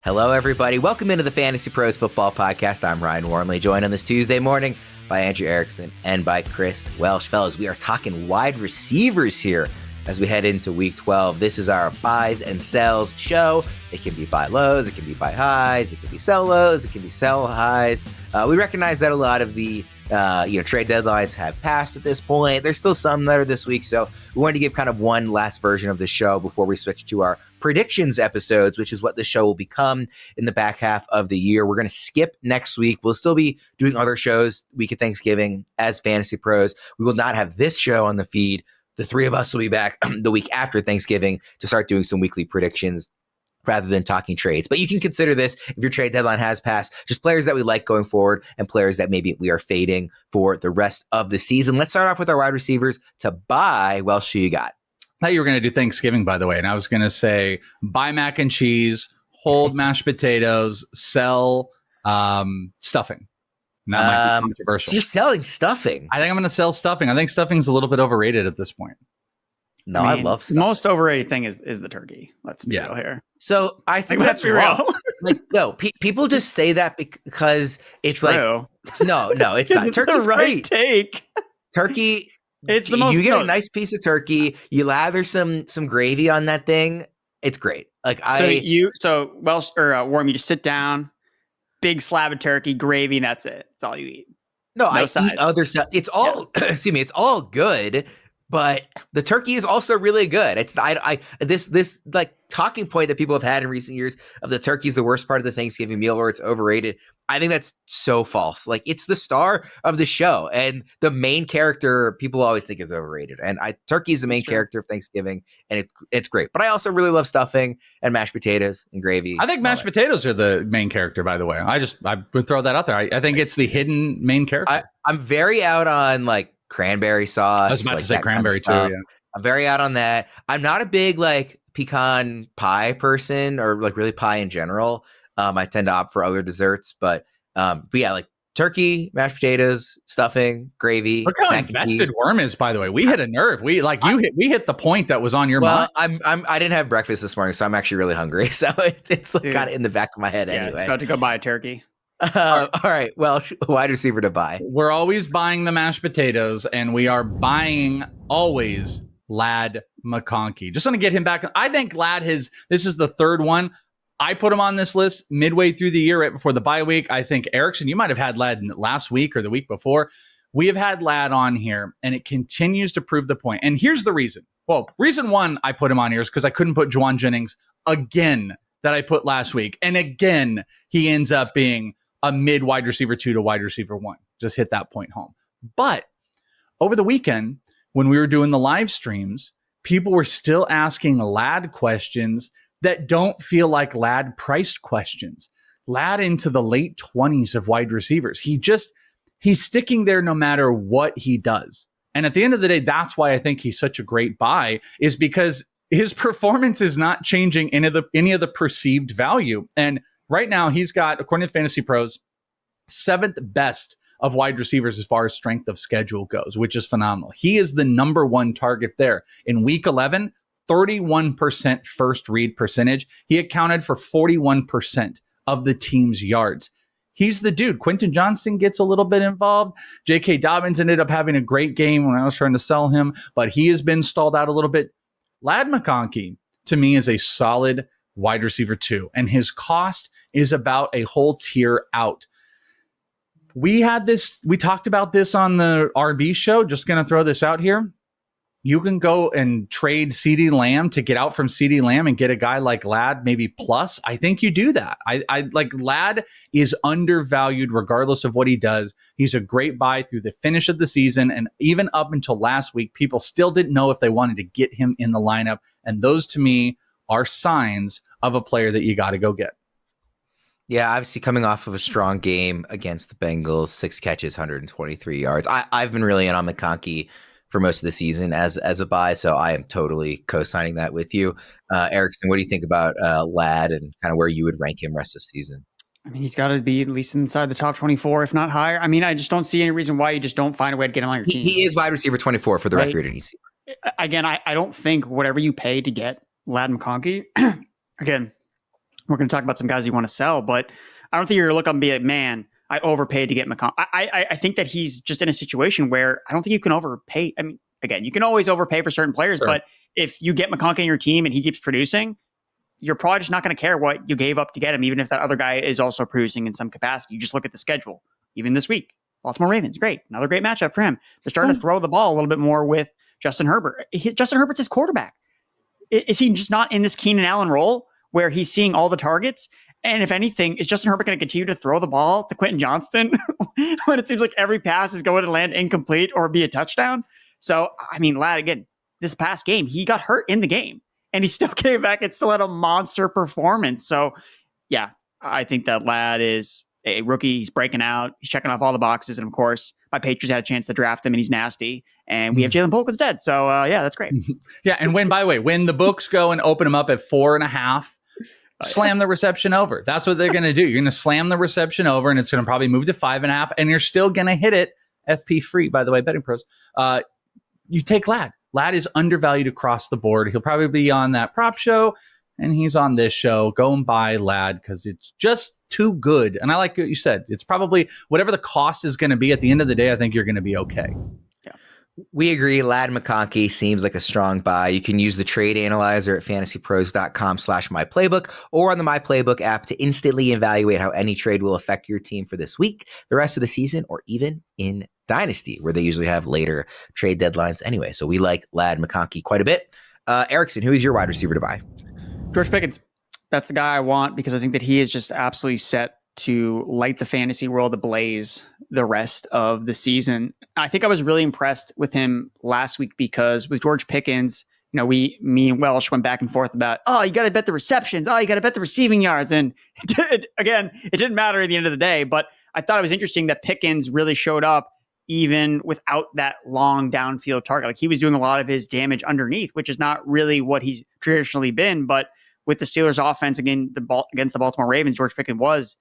Hello, everybody. Welcome into the Fantasy Pros Football Podcast. I'm Ryan Wormeli, joined on this Tuesday morning by Andrew Erickson and by Chris Welsh. Fellas, we are talking wide receivers here as we head into Week 12. This is our buys and sells show. It can be buy lows, it can be buy highs, it can be sell lows, it can be sell highs. We recognize that a lot of the trade deadlines have passed at this point. There's still some that are this week, so we wanted to give kind of one last version of the show before we switch to our predictions episodes, which is what the show will become in the back half of the year. We're going to skip next week. We'll still be doing other shows week of Thanksgiving as Fantasy Pros. We will not have this show on the feed. The three of us will be back the week after Thanksgiving to start doing some weekly predictions rather than talking trades. But you can consider this, if your trade deadline has passed, just players that we like going forward and players that maybe we are fading for the rest of the season. Let's start off with our wide receivers to buy. Welsh, who you got? I thought you were going to do Thanksgiving, by the way, and I was going to say buy mac and cheese, hold mashed potatoes, sell stuffing. That might be controversial. So you're selling stuffing. I think I'm going to sell stuffing. I think stuffing's a little bit overrated at this point. No, I love stuffing. The most overrated thing is the turkey. Let's be real here. So I think that's wrong. People just say that because it's true. No, it's not. Turkey's the right great. Take. Turkey. It's the most. You get a nice piece of turkey. You lather some gravy on that thing. It's great. So Welsh or Worm, you just sit down, big slab of turkey, gravy, and that's it. That's all you eat. No, I eat other stuff. It's all excuse me. It's all good. But the turkey is also really good. It's this like talking point that people have had in recent years of the turkey is the worst part of the Thanksgiving meal or it's overrated. I think that's so false. Like, it's the star of the show and the main character people always think is overrated. And turkey is the main character of Thanksgiving, and it's great. But I also really love stuffing and mashed potatoes and gravy. I think mashed potatoes are the main character, by the way. I would throw that out there. I think it's the hidden main character. I'm very out on like cranberry sauce. I was about to say cranberry too. Yeah. I'm very out on that. I'm not a big like pecan pie person or like really pie in general. I tend to opt for other desserts, but yeah, like turkey, mashed potatoes, stuffing, gravy. Look how invested Worm is, by the way. We hit a nerve. We hit the point that was on your mind. I didn't have breakfast this morning, so I'm actually really hungry. So it's like kind of in the back of my head anyway. It's about to go buy a turkey. All right. Well, wide receiver to buy. We're always buying the mashed potatoes, and we are buying always Lad McConkey. Just want to get him back. I think Lad this is the third one. I put him on this list midway through the year, right before the bye week. I think, Erickson, you might have had Lad last week or the week before. We have had Lad on here, and it continues to prove the point. And here's the reason. Well, reason one I put him on here is because I couldn't put Jauan Jennings again that I put last week. And again, he ends up being a mid wide receiver 2 to wide receiver 1. Just hit that point home. But over the weekend, when we were doing the live streams, people were still asking Lad questions that don't feel like Lad priced questions. Lad into the late 20s of wide receivers. He's sticking there no matter what he does. And at the end of the day, that's why I think he's such a great buy, is because his performance is not changing any of the perceived value. And right now he's got, according to Fantasy Pros, 7th best of wide receivers as far as strength of schedule goes, which is phenomenal. He is the number one target there. In week 11, 31% first read percentage. He accounted for 41% of the team's yards. He's the dude. Quentin Johnston gets a little bit involved. J.K. Dobbins ended up having a great game when I was trying to sell him, but he has been stalled out a little bit. Lad McConkey, to me, is a solid wide receiver 2, and his cost is about a whole tier out. We talked about this on the RB show. Just going to throw this out here. You can go and trade CeeDee Lamb to get out from CeeDee Lamb and get a guy like Lad, maybe plus. I think you do that. I like Lad is undervalued regardless of what he does. He's a great buy through the finish of the season. And even up until last week, people still didn't know if they wanted to get him in the lineup. And those to me are signs of a player that you got to go get. Yeah, obviously coming off of a strong game against the Bengals, 6 catches, 123 yards. I've been really in on McConkey for most of the season as a buy, so I am totally co-signing that with you. Erickson, what do you think about Lad and kind of where you would rank him rest of the season? I mean, he's got to be at least inside the top 24, if not higher. I mean, I just don't see any reason why you just don't find a way to get him on your team. He is wide receiver 24 for the record in EC. Again, I don't think whatever you pay to get Lad McConkey, again, we're going to talk about some guys you want to sell, but I don't think you're going to look up and be like, man, I overpaid to get McConkey. I think that he's just in a situation where I don't think you can overpay. I mean, again, you can always overpay for certain players, but if you get McConkey in your team and he keeps producing, you're probably just not going to care what you gave up to get him, even if that other guy is also producing in some capacity. You just look at the schedule. Even this week, Baltimore Ravens, great. Another great matchup for him. They're starting to throw the ball a little bit more with Justin Herbert. Justin Herbert's his quarterback. Is he just not in this Keenan Allen role where he's seeing all the targets? And if anything, is Justin Herbert going to continue to throw the ball to Quentin Johnston when it seems like every pass is going to land incomplete or be a touchdown? So, I mean, Ladd, again, this past game, he got hurt in the game and he still came back and still had a monster performance. So, yeah, I think that Ladd is a rookie. He's breaking out. He's checking off all the boxes. And of course, my Patriots had a chance to draft him and he's nasty. And we have Jalen Polk dead. So, yeah, that's great. Yeah. And by the way, when the books go and open him up at 4.5, slam the reception over. That's what they're going to do. You're going to slam the reception over and it's going to probably move to 5.5 and you're still going to hit it FP free, by the way, betting pros. You take Ladd. Ladd is undervalued across the board. He'll probably be on that prop show and he's on this show. Go and buy Ladd because it's just too good. And I like what you said. It's probably whatever the cost is going to be at the end of the day, I think you're going to be okay. We agree. Ladd McConkey seems like a strong buy. You can use the trade analyzer at fantasypros.com/myplaybook or on the MyPlaybook app to instantly evaluate how any trade will affect your team for this week, the rest of the season, or even in Dynasty, where they usually have later trade deadlines anyway. So we like Ladd McConkey quite a bit. Erickson, who is your wide receiver to buy? George Pickens. That's the guy I want because I think that he is just absolutely set to light the fantasy world ablaze the rest of the season. I think I was really impressed with him last week because with George Pickens, you know, me and Welsh went back and forth about, oh, you got to bet the receptions. Oh, you got to bet the receiving yards. And it didn't matter at the end of the day, but I thought it was interesting that Pickens really showed up even without that long downfield target. Like he was doing a lot of his damage underneath, which is not really what he's traditionally been. But with the Steelers offense against the Baltimore Ravens, George Pickens was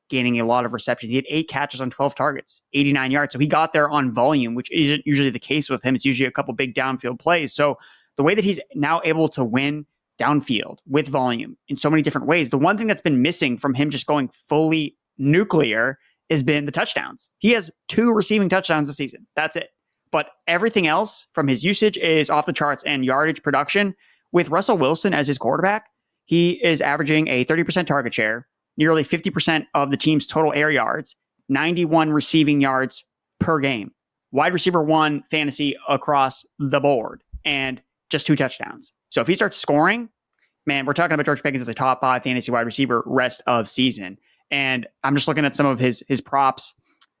gaining a lot of receptions. He had 8 catches on 12 targets, 89 yards. So he got there on volume, which isn't usually the case with him. It's usually a couple big downfield plays. So the way that he's now able to win downfield with volume in so many different ways, the one thing that's been missing from him just going fully nuclear has been the touchdowns. He has 2 receiving touchdowns this season. That's it. But everything else from his usage is off the charts and yardage production. With Russell Wilson as his quarterback, he is averaging a 30% target share, nearly 50% of the team's total air yards, 91 receiving yards per game. Wide receiver 1 fantasy across the board, and just 2 touchdowns. So if he starts scoring, man, we're talking about George Pickens as a top 5 fantasy wide receiver rest of season. And I'm just looking at some of his props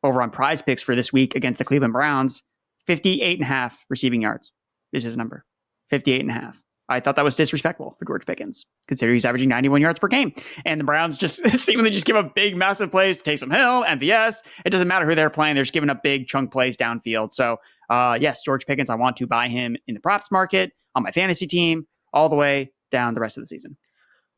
over on Prize Picks for this week against the Cleveland Browns. 58.5 receiving yards is his number. 58.5. I thought that was disrespectful for George Pickens, considering he's averaging 91 yards per game. And the Browns just seemingly just give up big, massive plays to Taysom Hill, MVS. It doesn't matter who they're playing. They're just giving up big chunk plays downfield. So, yes, George Pickens, I want to buy him in the props market, on my fantasy team, all the way down the rest of the season.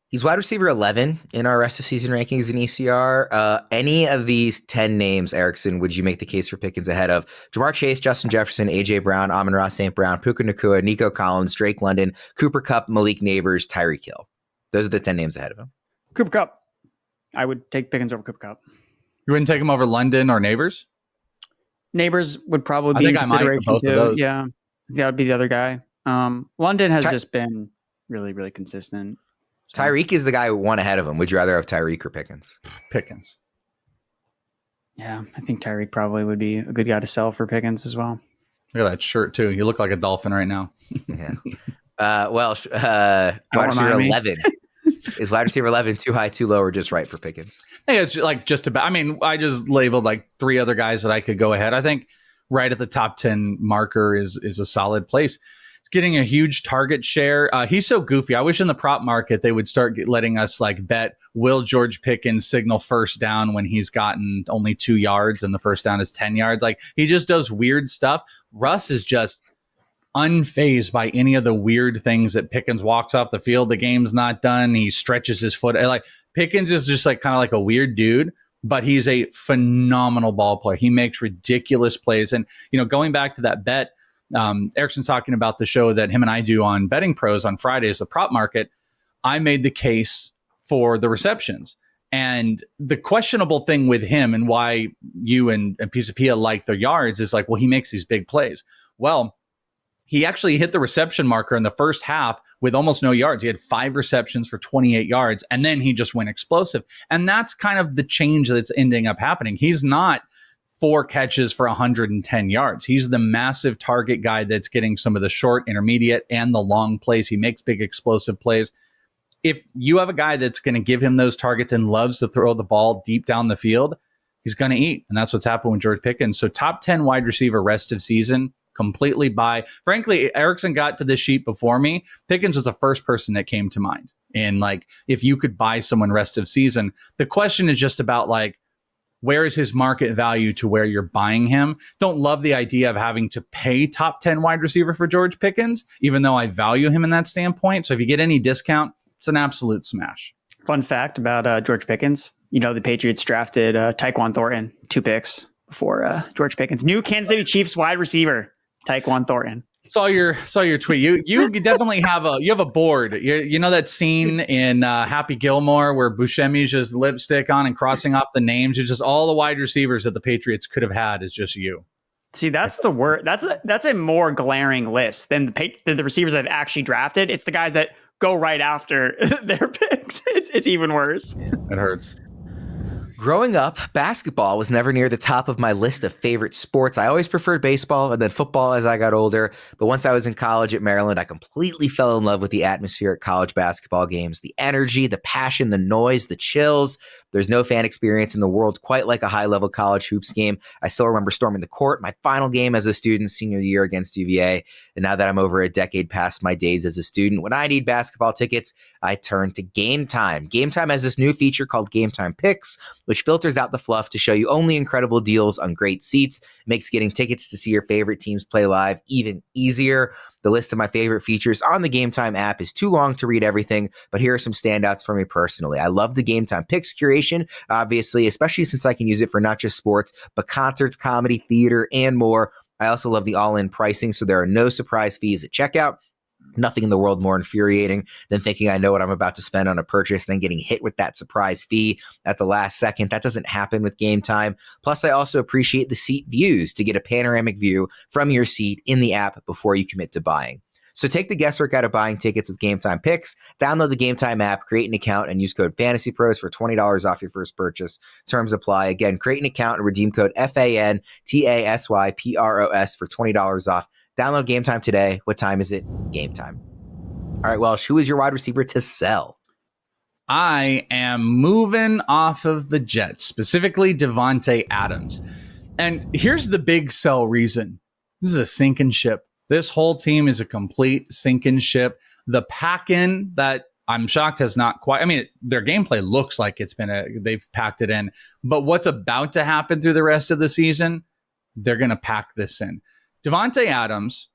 He's wide receiver 11 in our rest of season rankings in ECR. Any of these 10 names, Erickson, would you make the case for Pickens ahead of Jamar Chase, Justin Jefferson, A.J. Brown, Amon-Ra St. Brown, Puka Nacua, Nico Collins, Drake London, Cooper Kupp, Malik Nabers, Tyreek Hill? Those are the 10 names ahead of him. Cooper Kupp. I would take Pickens over Cooper Kupp. You wouldn't take him over London or Nabers? Nabers would probably be in consideration too. Yeah, that would be the other guy. London has just been really, really consistent. So. Tyreek is the guy 1 ahead of him. Would you rather have Tyreek or Pickens? Pickens. Yeah, I think Tyreek probably would be a good guy to sell for Pickens as well. Look at that shirt too. You look like a dolphin right now. Yeah. Wide receiver 11. Is wide receiver 11 too high, too low, or just right for Pickens? I think it's like just about. I mean, I just labeled like 3 other guys that I could go ahead. I think right at the top 10 marker is a solid place. Getting a huge target share. He's so goofy. I wish in the prop market they would start letting us like bet, will George Pickens signal first down when he's gotten only 2 yards and the first down is 10 yards? Like he just does weird stuff. Russ is just unfazed by any of the weird things that Pickens walks off the field. The game's not done. He stretches his foot. Like Pickens is just like kind of like a weird dude, but he's a phenomenal ball player. He makes ridiculous plays. And, you know, going back to that bet, Erickson's talking about the show that him and I do on Betting Pros on Fridays, the prop market. I made the case for the receptions. And the questionable thing with him and why you and Pisapia like their yards is like, well, he makes these big plays. Well, he actually hit the reception marker in the first half with almost no yards. He had 5 receptions for 28 yards, and then he just went explosive. And that's kind of the change that's ending up happening. He's not 4 catches for 110 yards. He's the massive target guy that's getting some of the short, intermediate, and the long plays. He makes big explosive plays. If you have a guy that's going to give him those targets and loves to throw the ball deep down the field, he's going to eat. And that's what's happened with George Pickens. So top 10 wide receiver rest of season, completely buy. Frankly, Erickson got to this sheet before me. Pickens was the first person that came to mind. And like, if you could buy someone rest of season, the question is just about like, where is his market value to where you're buying him? Don't love the idea of having to pay top 10 wide receiver for George Pickens, even though I value him in that standpoint. So if you get any discount, it's an absolute smash. Fun fact about George Pickens. You know, the Patriots drafted Tyquan Thornton, 2 picks before George Pickens. New Kansas City Chiefs wide receiver, Tyquan Thornton. Saw your tweet. You definitely have a board. You know that scene in Happy Gilmore where Buscemi's just lipstick on and crossing off the names. It's just all the wide receivers that the Patriots could have had is just you. See, that's the word. That's a more glaring list than the receivers that have actually drafted. It's the guys that go right after their picks. It's even worse. Yeah, it hurts. Growing up, basketball was never near the top of my list of favorite sports. I always preferred baseball and then football as I got older. But once I was in college at Maryland, I completely fell in love with the atmosphere at college basketball games. The energy, the passion, the noise, the chills. There's no fan experience in the world quite like a high-level college hoops game. I still remember storming the court, my final game as a student senior year against UVA. And now that I'm over a decade past my days as a student, when I need basketball tickets, I turn to Game Time. Game Time has this new feature called Game Time Picks, which filters out the fluff to show you only incredible deals on great seats. It makes getting tickets to see your favorite teams play live even easier. The list of my favorite features on the Game Time app is too long to read everything, but here are some standouts for me personally. I love the Game Time Picks curation, obviously, especially since I can use it for not just sports, but concerts, comedy, theater, and more. I also love the all-in pricing, so there are no surprise fees at checkout. Nothing in the world more infuriating than thinking I know what I'm about to spend on a purchase, then getting hit with that surprise fee at the last second. That doesn't happen with Game Time. Plus, I also appreciate the seat views to get a panoramic view from your seat in the app before you commit to buying. So take the guesswork out of buying tickets with Game Time Picks. Download the Game Time app, create an account, and use code FantasyPros for $20 off your first purchase. Terms apply. Again, create an account and redeem code FANTASYPROS for $20 off. Download Game Time today. What time is it? Game Time. All right, Welsh, who is your wide receiver to sell? I am moving off of the Jets, specifically Davante Adams. And here's the big sell reason. This is a sinking ship. This whole team is a complete sinking ship. The pack-in that I'm shocked has not quite, I mean, their gameplay looks like they've packed it in. But what's about to happen through the rest of the season, they're going to pack this in. Davante Adams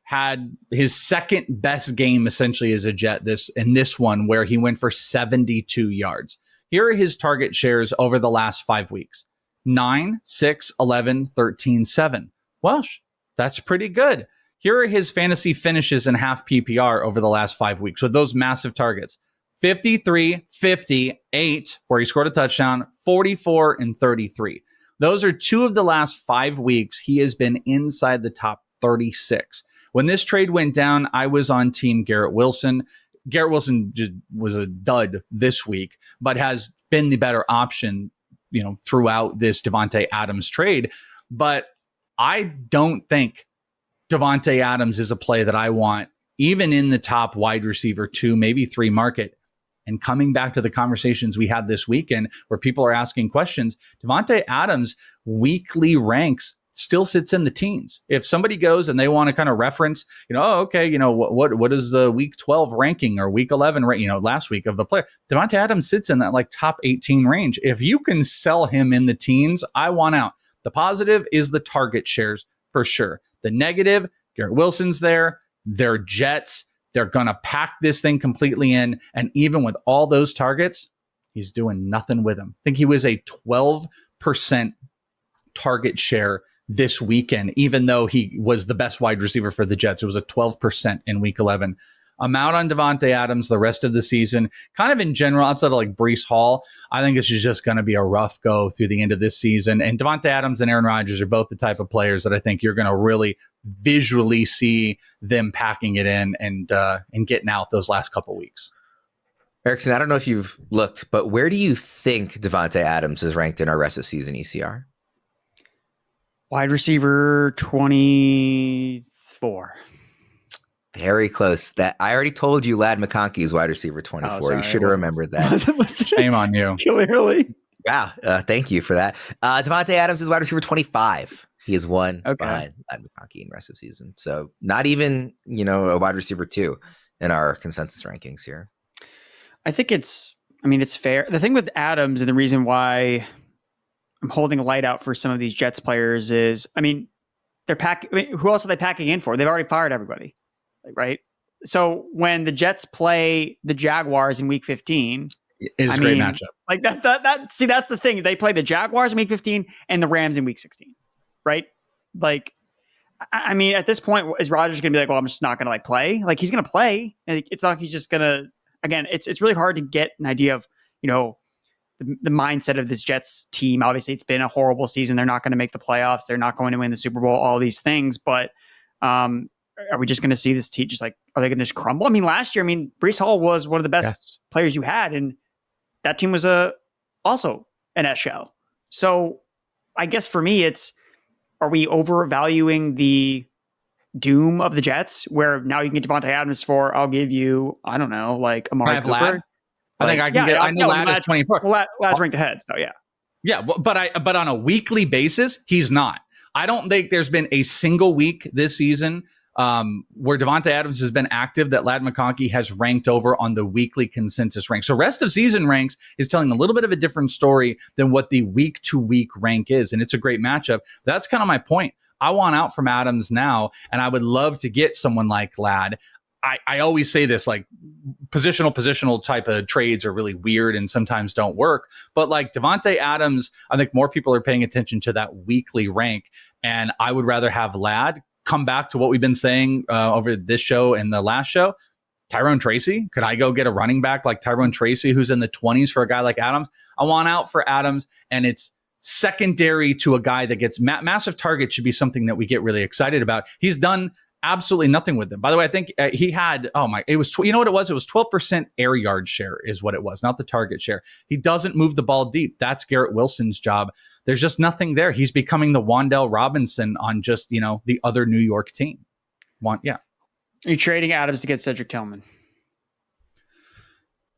had his second best game essentially as a Jet this one where he went for 72 yards. Here are his target shares over the last 5 weeks. 9, 6, 11, 13, 7. Welsh, that's pretty good. Here are his fantasy finishes in half PPR over the last 5 weeks with those massive targets. 53, 58, where he scored a touchdown, 44, and 33. Those are 2 of the last 5 weeks he has been inside the top 36. When this trade went down, I was on team Garrett Wilson. Garrett Wilson just was a dud this week, but has been the better option, throughout this Davante Adams trade. But I don't think Davante Adams is a play that I want, even in the top wide receiver 2, maybe 3 market. And coming back to the conversations we had this weekend where people are asking questions, Davante Adams' weekly ranks still sits in the teens. If somebody goes and they want to kind of reference, what is the week 12 ranking or week 11, last week of the player, Davante Adams sits in that like top 18 range. If you can sell him in the teens, I want out. The positive is the target shares for sure. The negative, Garrett Wilson's there. They're Jets. They're going to pack this thing completely in. And even with all those targets, he's doing nothing with them. I think he was a 12% target share this weekend, even though he was the best wide receiver for the Jets. It was a 12% in week 11. I'm out on Davante Adams the rest of the season. Kind of in general, outside of like Breece Hall, I think this is just going to be a rough go through the end of this season. And Davante Adams and Aaron Rodgers are both the type of players that I think you're going to really visually see them packing it in and getting out those last couple weeks. Erickson, I don't know if you've looked, but where do you think Davante Adams is ranked in our rest of season ECR? Wide receiver 24. Very close. That I already told you Lad McConkey is wide receiver 24. Sorry, you should have remembered that. Shame on you. Clearly. Yeah, thank you for that. Davante Adams is wide receiver 25. He is one behind Lad McConkey in rest of season. So not even, a wide receiver 2 in our consensus rankings here. I think it's fair. The thing with Adams and the reason why I'm holding a light out for some of these Jets players is, who else are they packing in for? They've already fired everybody, right? So when the Jets play the Jaguars in week 15, it's a great matchup. Like that's the thing. They play the Jaguars in week 15 and the Rams in week 16, right? Like, at this point, is Rodgers going to be like, well, I'm just not going to play? Like, he's going to play. And it's not like he's just going to, again, it's really hard to get an idea of, the mindset of this Jets team. Obviously, it's been a horrible season. They're not going to make the playoffs. They're not going to win the Super Bowl, all these things. But are we just going to see this team are they going to just crumble? Last year, Breece Hall was one of the best players you had. And that team was also an S shell. So I guess for me, are we overvaluing the doom of the Jets where now you can get Davante Adams for, I'll give you, I don't know, like Amari Cooper? I think I can get. I know Lad is 24. Lad's ranked ahead, so yeah. Yeah, but on a weekly basis, he's not. I don't think there's been a single week this season where Davante Adams has been active that Lad McConkey has ranked over on the weekly consensus rank. So rest of season ranks is telling a little bit of a different story than what the week to week rank is. And it's a great matchup. That's kind of my point. I want out from Adams now, and I would love to get someone like Lad. I always say this, like positional type of trades are really weird and sometimes don't work. But like Davante Adams, I think more people are paying attention to that weekly rank. And I would rather have Lad come back to what we've been saying over this show and the last show. Tyrone Tracy, could I go get a running back like Tyrone Tracy who's in the 20s for a guy like Adams? I want out for Adams, and it's secondary to a guy that gets massive targets should be something that we get really excited about. He's done absolutely nothing with them. By the way, I think he had, it was, you know what it was? It was 12% air yard share is what it was, not the target share. He doesn't move the ball deep. That's Garrett Wilson's job. There's just nothing there. He's becoming the Wan'Dale Robinson on just, the other New York team. Are you trading Adams to get Cedric Tillman?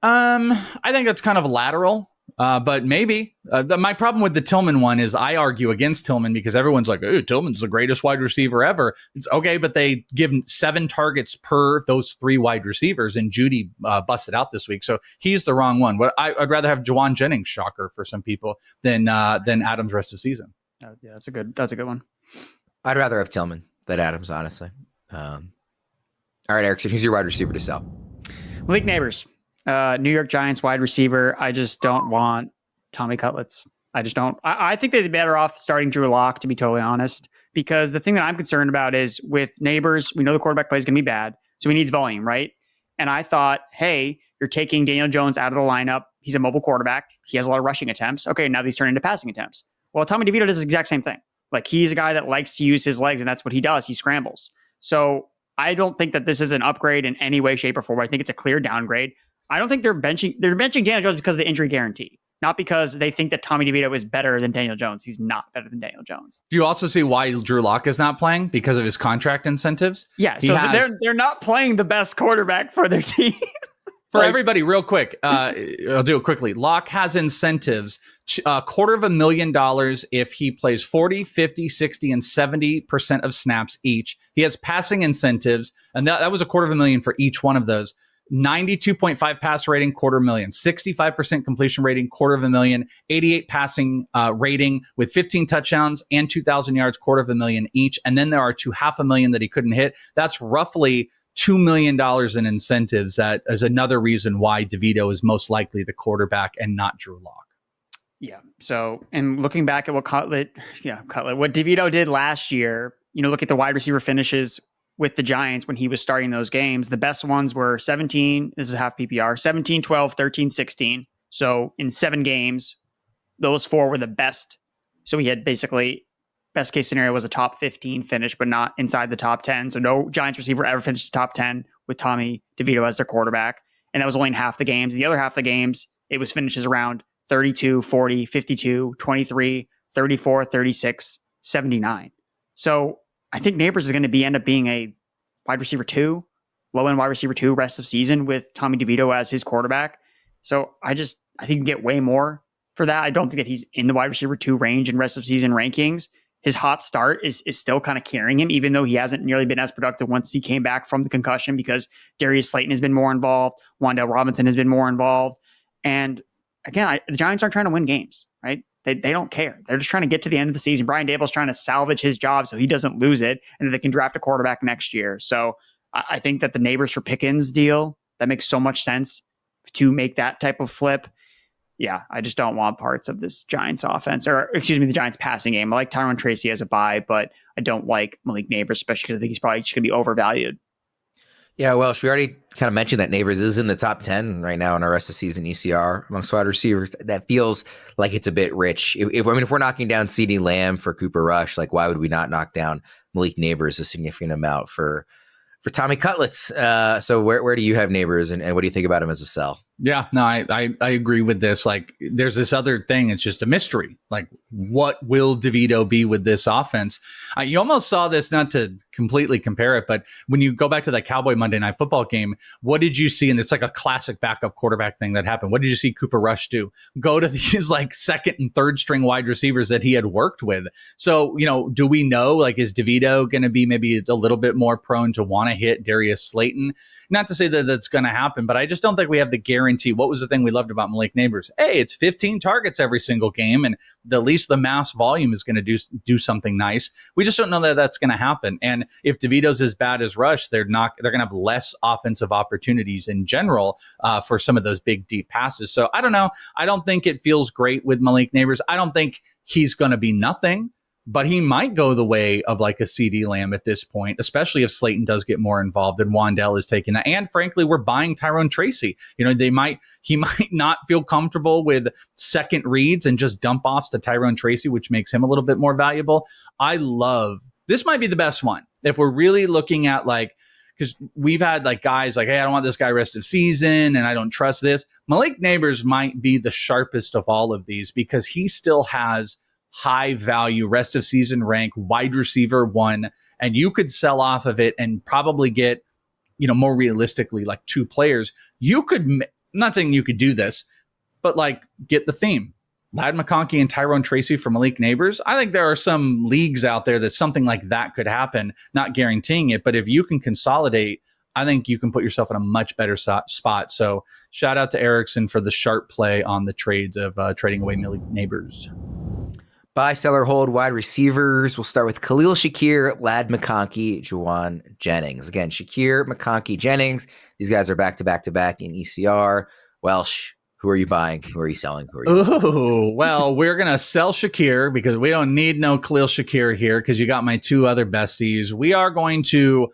I think that's kind of lateral. But maybe. My problem with the Tillman one is I argue against Tillman because everyone's like, oh, Tillman's the greatest wide receiver ever. It's okay, but they give him 7 targets per those 3 wide receivers, and Judy busted out this week. So he's the wrong one. But I'd rather have Jauan Jennings, shocker for some people, than Adams rest of the season. Yeah, that's a good one. I'd rather have Tillman than Adams, honestly. All right, Erickson, who's your wide receiver to sell? Malik Nabers. New York Giants wide receiver. I just don't want Tommy Cutlets. I just don't. I think they'd be better off starting Drew Lock, to be totally honest, because the thing that I'm concerned about is with Nabers, we know the quarterback play is going to be bad, so he needs volume, right? And I thought, hey, you're taking Daniel Jones out of the lineup. He's a mobile quarterback. He has a lot of rushing attempts. Okay, now these turn into passing attempts. Well, Tommy DeVito does the exact same thing. Like, he's a guy that likes to use his legs, and that's what he does. He scrambles. So I don't think that this is an upgrade in any way, shape, or form. I think it's a clear downgrade. I don't think they're benching Daniel Jones because of the injury guarantee, not because they think that Tommy DeVito is better than Daniel Jones. He's not better than Daniel Jones. Do you also see why Drew Lock is not playing? Because of his contract incentives? Yeah, they're not playing the best quarterback for their team. For everybody, real quick, I'll do it quickly. Locke has incentives, $250,000 if he plays 40, 50, 60, and 70% of snaps each. He has passing incentives, and that was $250,000 for each one of those. 92.5 pass rating, $250,000. 65% completion rating, $250,000. 88 passing rating with 15 touchdowns and 2,000 yards, $250,000 each. And then there are $250,000 that he couldn't hit. That's roughly $2 million in incentives. That is another reason why DeVito is most likely the quarterback and not Drew Lock. Yeah. So, and looking back at what DeVito did last year, look at the wide receiver finishes with the Giants when he was starting those games. The best ones were 17, this is half PPR, 17, 12, 13, 16. So in 7 games, those 4 were the best. So he had basically, best case scenario was a top 15 finish, but not inside the top 10. So no Giants receiver ever finished the top 10 with Tommy DeVito as their quarterback. And that was only in half the games. The other half the games, it was finishes around 32, 40, 52, 23, 34, 36, 79. So I think Nabers is going to end up being a wide receiver 2, low end wide receiver 2 rest of season with Tommy DeVito as his quarterback. So I think you can get way more for that. I don't think that he's in the wide receiver 2 range in rest of season rankings. His hot start is still kind of carrying him, even though he hasn't nearly been as productive once he came back from the concussion, because Darius Slayton has been more involved. Wan'Dale Robinson has been more involved. And again, the Giants aren't trying to win games, right? They don't care. They're just trying to get to the end of the season. Brian Daboll's trying to salvage his job so he doesn't lose it, and then they can draft a quarterback next year. So I think that the Nabers for Pickens deal, that makes so much sense to make that type of flip. Yeah, I just don't want parts of this Giants offense, or excuse me, the Giants passing game. I like Tyrone Tracy as a buy, but I don't like Malik Nabers, especially because I think he's probably just going to be overvalued. Yeah, Welsh, we already kind of mentioned that Nabers is in the top 10 right now in our rest of season ECR amongst wide receivers. That feels like it's a bit rich. If we're knocking down CeeDee Lamb for Cooper Rush, like why would we not knock down Malik Nabers a significant amount for Tommy Cutlets? So where do you have Nabers, and what do you think about him as a sell? Yeah, no, I agree with this. Like, there's this other thing. It's just a mystery. Like, what will DeVito be with this offense? You almost saw this, not to completely compare it, but when you go back to that Cowboy Monday Night Football game, what did you see? And it's like a classic backup quarterback thing that happened. What did you see Cooper Rush do? Go to these like second and third string wide receivers that he had worked with. So, do we know, like, is DeVito going to be maybe a little bit more prone to want to hit Darius Slayton? Not to say that that's going to happen, but I just don't think we have the guarantee. What was the thing we loved about Malik Nabers? Hey, it's 15 targets every single game, and at least the mass volume is going to do something nice. We just don't know that that's going to happen. And if DeVito's as bad as Rush, they're going to have less offensive opportunities in general for some of those big deep passes. So I don't know. I don't think it feels great with Malik Nabers. I don't think he's going to be nothing, but he might go the way of like a CeeDee Lamb at this point, especially if Slayton does get more involved and Wan'Dale is taking that. And frankly, we're buying Tyrone Tracy. He might not feel comfortable with second reads and just dump offs to Tyrone Tracy, which makes him a little bit more valuable. This might be the best one. If we're really looking at because we've had like guys like, hey, I don't want this guy rest of season and I don't trust this. Malik Nabers might be the sharpest of all of these because he still has high value rest of season rank wide receiver 1, and you could sell off of it and probably get, more realistically, like 2 players. I'm not saying you could do this, but like get the theme. Ladd McConkey and Tyrone Tracy for Malik Nabers. I think there are some leagues out there that something like that could happen, not guaranteeing it, but if you can consolidate, I think you can put yourself in a much better spot. So shout out to Erickson for the sharp play on the trades of trading away Malik Nabers. Buy, sell, or hold wide receivers. We'll start with Khalil, Shakir, Ladd McConkey, Jauan, Jennings. Again, Shakir, McConkey, Jennings. These guys are back-to-back-to-back in ECR. Welsh, who are you buying? Who are you selling? Oh, well, we're going to sell Shakir because we don't need no Khalil Shakir here because you got my 2 other besties. We are going to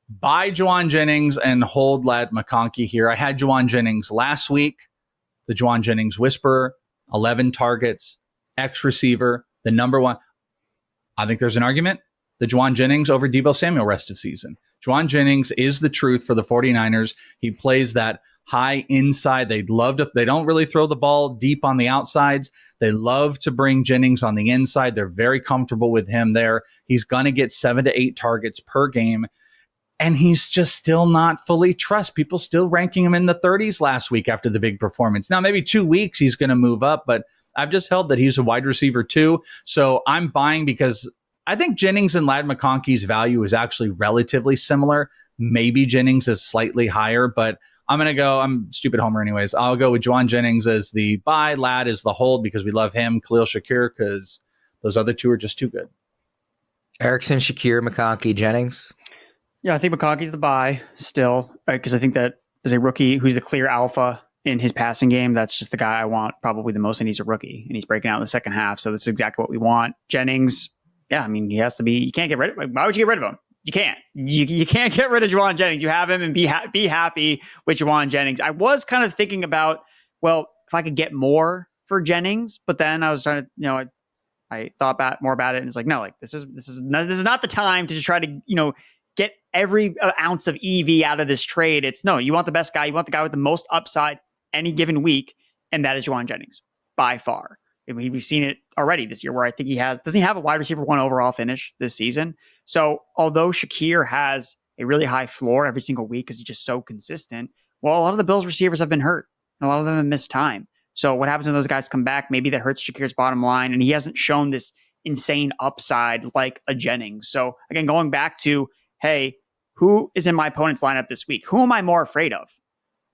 buy Jauan Jennings and hold Ladd McConkey here. I had Jauan Jennings last week, the Jauan Jennings Whisperer, 11 targets. X-receiver, the number 1. I think there's an argument. The Jauan Jennings over Deebo Samuel rest of season. Jauan Jennings is the truth for the 49ers. He plays that high inside. They don't really throw the ball deep on the outsides. They love to bring Jennings on the inside. They're very comfortable with him there. He's going to get 7 to 8 targets per game. And he's just still not fully trust. People still ranking him in the 30s last week after the big performance. Now, maybe 2 weeks he's going to move up, but I've just held that he's a wide receiver 2. So I'm buying because I think Jennings and Ladd McConkey's value is actually relatively similar. Maybe Jennings is slightly higher, but I'm stupid homer anyways. I'll go with Jauan Jennings as the buy, Ladd is the hold because we love him, Khalil Shakir because those other 2 are just too good. Erickson, Shakir, McConkey, Jennings. Yeah, I think McConkey's the buy still, because I think that as a rookie who's the clear alpha in his passing game, that's just the guy I want probably the most, and he's a rookie, and he's breaking out in the second half, so this is exactly what we want. Jennings, yeah, I mean, he has to be, you can't get rid of him. Why would you get rid of him? you can't. You can't get rid of Jauan Jennings. You have him and be happy with Jauan Jennings. I was kind of thinking about, well, if I could get more for Jennings, but then I was trying to, I thought more about it, and it's like, no, like this is not the time to just try to, get every ounce of EV out of this trade. It's no, you want the best guy. You want the guy with the most upside any given week, and that is Jauan Jennings by far. We've seen it already this year where I think doesn't he have a wide receiver 1 overall finish this season? So although Shakir has a really high floor every single week because he's just so consistent, well, a lot of the Bills receivers have been hurt. And a lot of them have missed time. So what happens when those guys come back? Maybe that hurts Shakir's bottom line, and he hasn't shown this insane upside like a Jennings. So again, going back to, hey, who is in my opponent's lineup this week? Who am I more afraid of?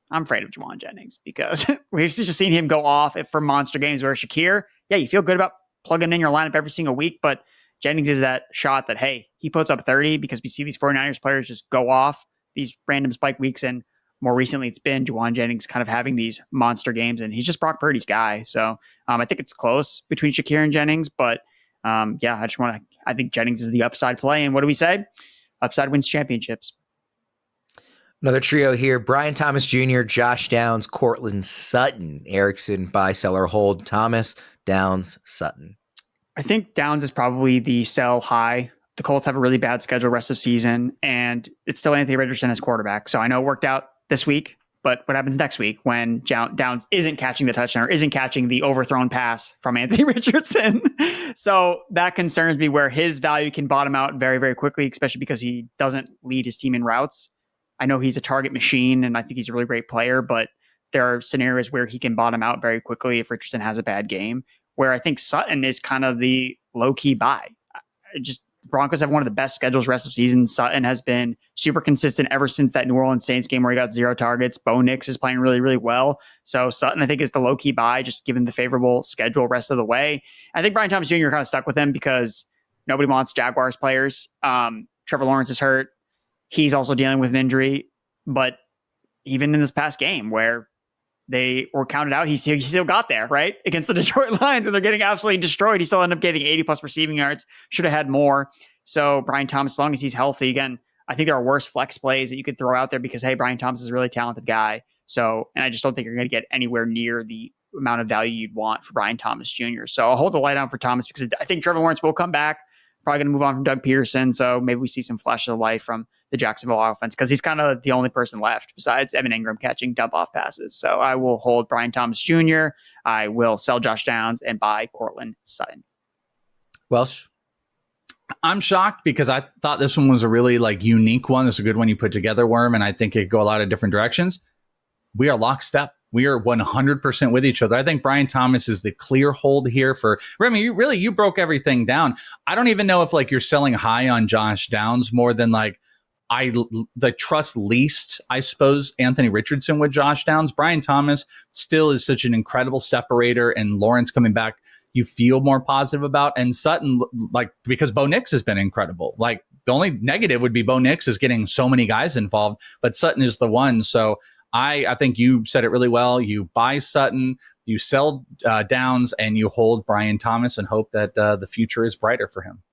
I'm afraid of Jauan Jennings because we've just seen him go off for monster games where Shakir, yeah, you feel good about plugging in your lineup every single week, but Jennings is that shot that, hey, he puts up 30 because we see these 49ers players just go off these random spike weeks. And more recently, it's been Jauan Jennings kind of having these monster games, and he's just Brock Purdy's guy. So I think it's close between Shakir and Jennings, but I think Jennings is the upside play. And what do we say? Upside wins championships. Another trio here: Brian Thomas Jr., Josh Downs, Courtland, Sutton. Erickson, buy, sell, or hold. Thomas, Downs, Sutton. I think Downs is probably the sell high. The Colts have a really bad schedule rest of season, and it's still Anthony Richardson as quarterback. So I know it worked out this week, but what happens next week when Downs isn't catching the touchdown or isn't catching the overthrown pass from Anthony Richardson? So that concerns me where his value can bottom out very, very quickly, especially because he doesn't lead his team in routes. I know he's a target machine, and I think he's a really great player, but there are scenarios where he can bottom out very quickly if Richardson has a bad game, where I think Sutton is kind of the low-key buy. Broncos have one of the best schedules rest of season. Sutton has been super consistent ever since that New Orleans Saints game where he got 0 targets. Bo Nix is playing really, really well. So Sutton, I think, is the low-key buy, just given the favorable schedule rest of the way. I think Brian Thomas Jr. kind of stuck with him because nobody wants Jaguars players. Trevor Lawrence is hurt. He's also dealing with an injury. But even in this past game where they were counted out, he still got there, right? Against the Detroit Lions, and they're getting absolutely destroyed. He still ended up getting 80-plus receiving yards. Should have had more. So Brian Thomas, as long as he's healthy, again, I think there are worse flex plays that you could throw out there because, hey, Brian Thomas is a really talented guy. So, and I just don't think you're going to get anywhere near the amount of value you'd want for Brian Thomas Jr. So I'll hold the light on for Thomas because I think Trevor Lawrence will come back. Probably going to move on from Doug Peterson. So maybe we see some flashes of life from the Jacksonville offense because he's kind of the only person left besides Evan Ingram catching dump off passes. So I will hold Brian Thomas Jr. I will sell Josh Downs and buy Courtland Sutton. Welsh? I'm shocked because I thought this one was a really unique one. It's a good one you put together, Worm, and I think it could go a lot of different directions. We are lockstep. We are 100% with each other. I think Brian Thomas is the clear hold here for Remy. You broke everything down. I don't even know if you're selling high on Josh Downs more than the trust least, I suppose, Anthony Richardson with Josh Downs. Brian Thomas still is such an incredible separator, and Lawrence coming back, you feel more positive about. And Sutton, because Bo Nix has been incredible. The only negative would be Bo Nix is getting so many guys involved, but Sutton is the one. So I think you said it really well. You buy Sutton, you sell Downs, and you hold Brian Thomas and hope that the future is brighter for him.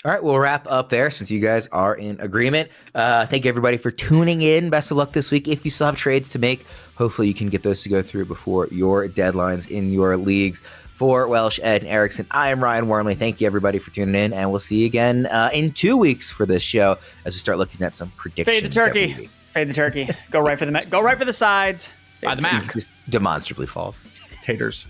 All right, we'll wrap up there since you guys are in agreement. Thank you, everybody, for tuning in. Best of luck this week. If you still have trades to make, hopefully you can get those to go through before your deadlines in your leagues. For Welsh, Ed, and Erickson, I am Ryan Wormeli. Thank you, everybody, for tuning in, and we'll see you again in 2 weeks for this show as we start looking at some predictions. Fade the turkey. Fade the turkey. Go right for the sides. By the Mac. Just demonstrably false. Taters.